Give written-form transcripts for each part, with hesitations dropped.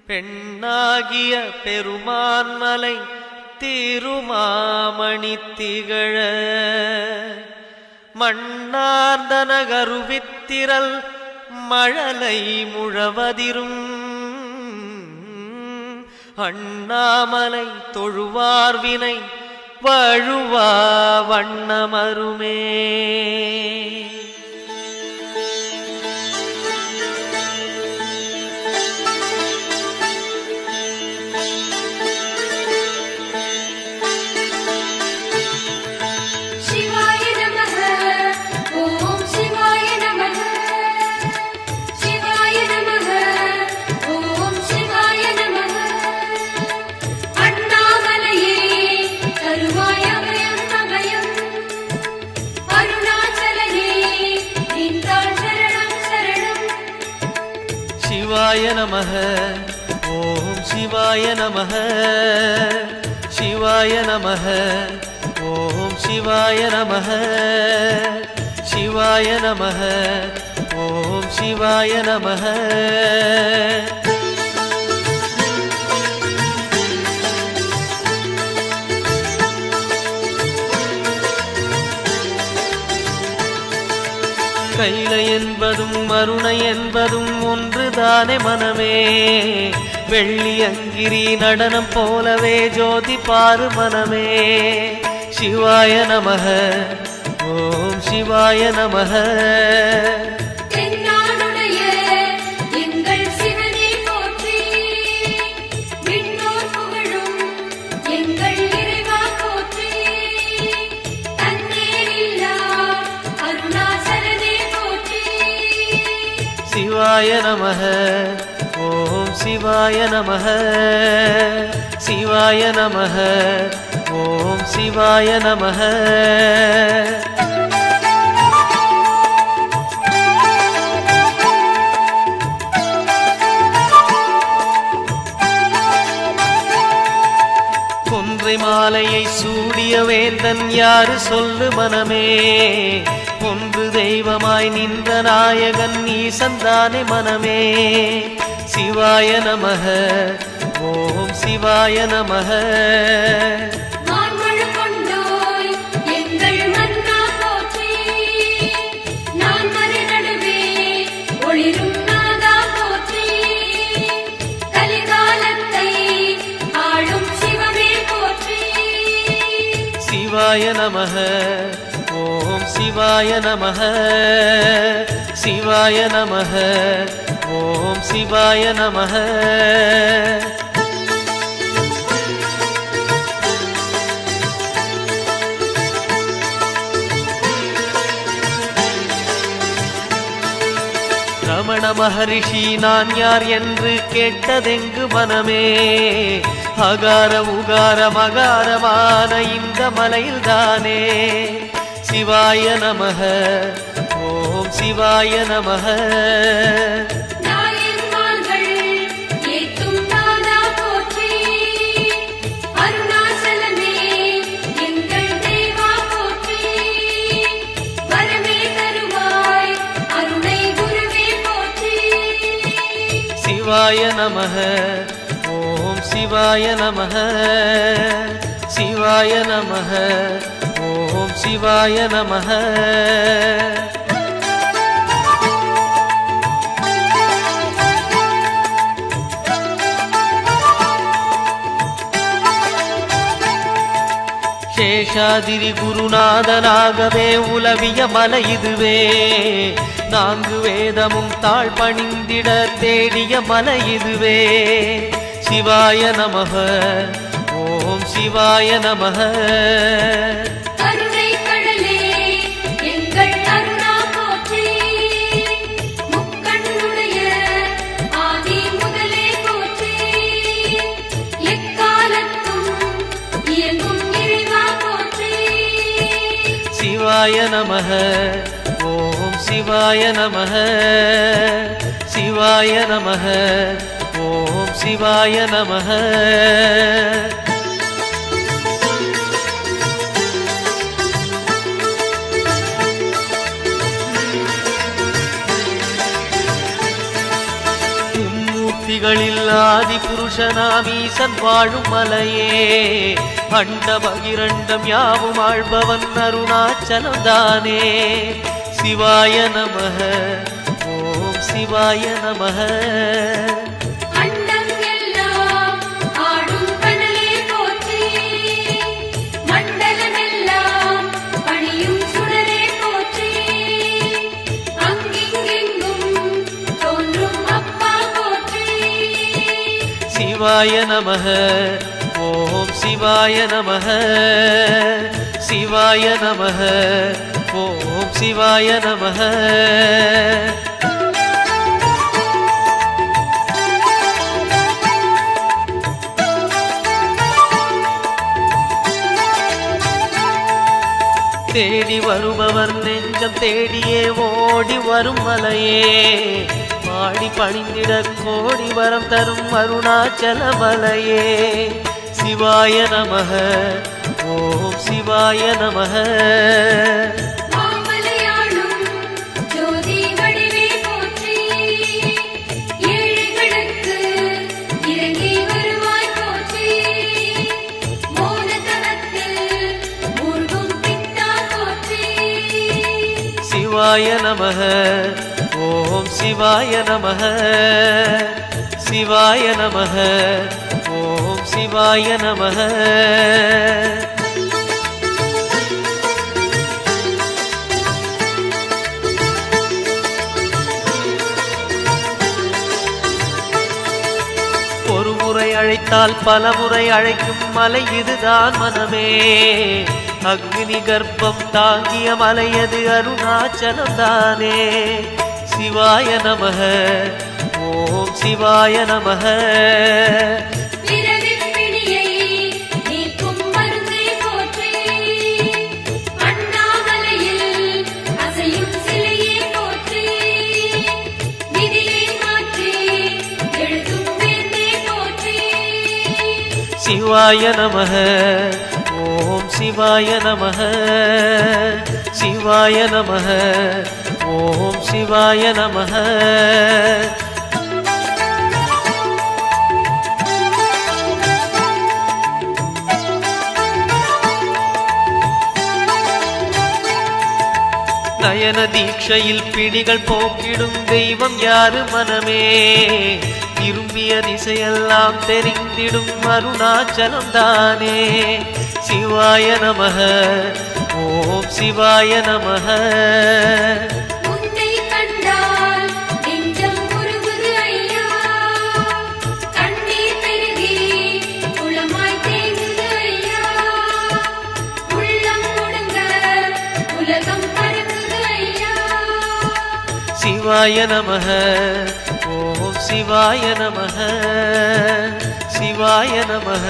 பெண்ணாகிய பெருமான்மலை திருமாமணி திகழ மண்ணார்ந்தன கருவித்திரல் மழலை முழவதிரும் அண்ணாமலை தொழுவார்வினை வழுவா வண்ணமருமே. சிவாய நமः ஓம் சிவாய நமः சிவாய நமः ஓம் சிவாய நமः சிவாய நமः ஓம் சிவாய நமः. கைலை என்பதும் மருணை என்பதும் ஒன்றுதானே மனமே. வெள்ளி அங்கிரி நடனம் போலவே ஜோதி பாரு மனமே. சிவாய நமः ஓம் சிவாய நமः. சிவாய நமः ஓம் சிவாய நமः சிவாய நமः ஓம் சிவாய நமः. கொன்றை மாலையை சூடிய வேந்தன் யாரு சொல்லு மனமே. ஒன்று தெய்வமாய் நின்ற நாயகன் ஈசந்தானே மனமே. சிவாய நமः ஓம் சிவாய நமः. சிவாய நமः ஓம் சிவாய நமः சிவாய நமः ஓம் சிவாய நமः. ரமண மகரிஷி நான் யார் என்று கேட்டதெங்கு மனமே. அகார உகார மகாரமான இந்த மலையில்தானே. சிவாய நமः ஓம் சிவாய நமः. சிவாய நமः ஓம் சிவாய நமः சிவாய நமः ஓம் சிவாய நமः. சேஷாதிரி குருநாதனாகவே உலவிய மலை இதுவே. நான்கு வேதமும் தாழ் பணிந்திட தேடிய மலை இதுவே. சிவாய நமः ஓம் சிவாய நமः. சிவாய நமः ஓம் சிவாய நமः சிவாய நமः ஓம் சிவாய நமः. சிருஷ்டிகளில் ஆதி புருஷனாமீசன் வாழும் மலையே அண்ட பகிரண்டம் யாவும் ஆழ்பவன் அருணாச்சலம் தானே சிவாய நமஹ ஓம் சிவாய நமஹ சிவாய நமஹ ஓம் சிவாய நமஹ சிவாய நமஹ ஓம் சிவாய நமஹ தேடி வருபவர் நெஞ்சம் தேடியே ஓடி வரும் மலையே பாடி பணிந்திட கோடி வரம் தரும் அருணாச்சல மலையே சிவாய நமஹ ஓம் சிவாய நமஹ சிவாய நமஹ ஓம் சிவாய நமஹ சிவாய நமஹ ஓம் சிவாய நமஹ ஒரு முறை அழைத்தால் பல முறை அழைக்கும் மலை இதுதான் மனமே அக்னி கர்ப்பம் தாங்கிய மலையது அருணாச்சலம் தானே சிவாய நமஹ ஓம் சிவாய நமஹ சிவாய நமஹ ஓம் சிவாய நமஹ சிவாய நமஹ ஓம் சிவாய நமஹ நயன தீட்சையில் பிணிகள் போக்கிடும் தெய்வம் யாரு மனமே திரும்பிய திசையெல்லாம் தெரிந்திடும் அருணாச்சலம் தானே சிவாய நமஹ ஓம் சிவாய நமஹ சிவாய நமஹ ஓம் சிவாய நமஹ சிவாய நமஹ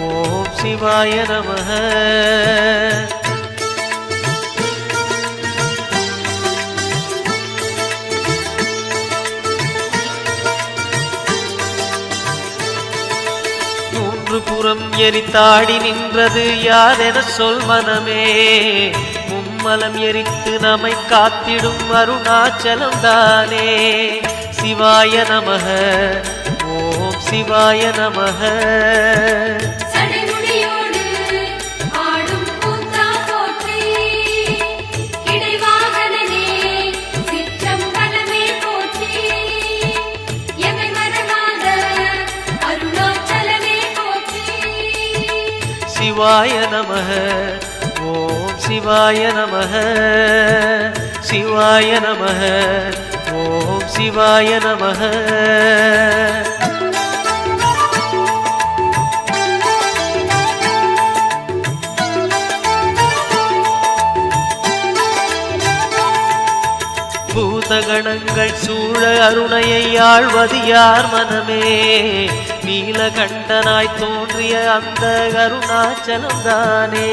ஓம் சிவாய நமஹ மூன்று புறம் எரித்தாடி நின்றது யாரென சொல் மனமே மும்மலம் எரித்து நம்மை காத்திடும் அருணாச்சலம் தானே சிவாய நமஹ ஓம் சிவாய நமஹ சிவாய நமஹ ஓம் சிவாய நமஹ சிவாய நமஹ ஓம் சிவாய நமஹ பூதகணங்கள் சூழ அருணையை ஆழ்வது யார் மனமே நீலகண்டனாய் தோன்றிய அந்த அருணாச்சலம் தானே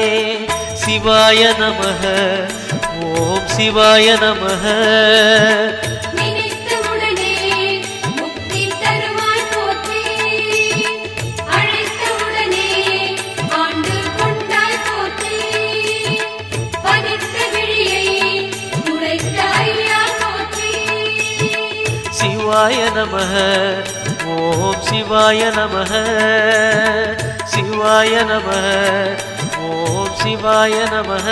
சிவாய நமஹ ஓம் சிவாய நமஹ சிவாய நமஹ ஓம் சிவாய நமः சிவாய நமः ஓம் சிவாய நமः.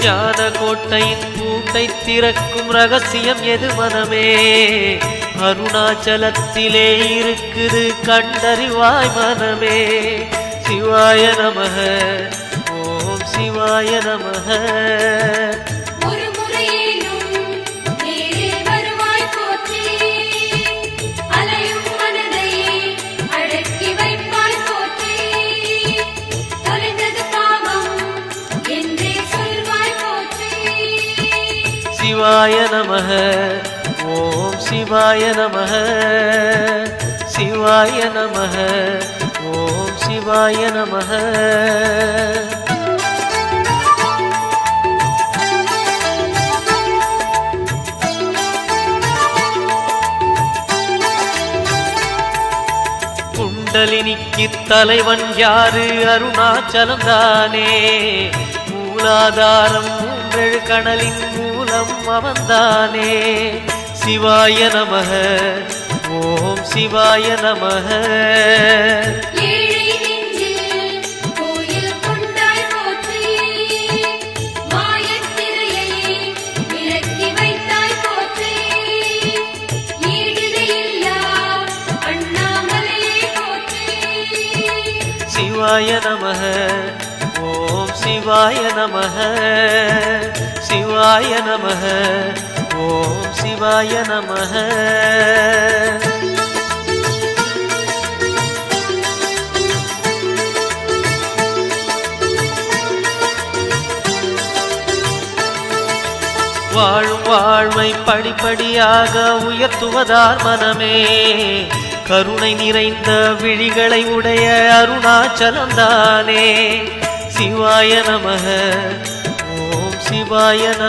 ஞான கோட்டையின் பூட்டை திறக்கும் ரகசியம் எது மனமே? அருணாச்சலத்திலே இருக்குது கண்டறிவாய் மனமே. சிவாய நமः ஓம் சிவாய நமः. சிவாய நமः ஓம் சிவாய நமः சிவாய நமः ஓம் சிவாய நமः. குண்டலினிக்கு தலைவன் யாரு? அருணாச்சலம் தானே. மூலாதாரம் மூன்றெழு கணலின் மூலம் அவன்தானே. சிவாய நமः ஓம் சிவாய நமः. சிவாய நமः ஓம் சிவாய நமः சிவாய நமः ஓம் சிவாய நமः. வாழும் வாழ்வை படிப்படியாக உயர்த்துவதார் மனமே. கருணை நிறைந்த விழிகளை உடைய அருணாச்சலம் தானே. சிவாய நமः ஓம் சிவாய நமः.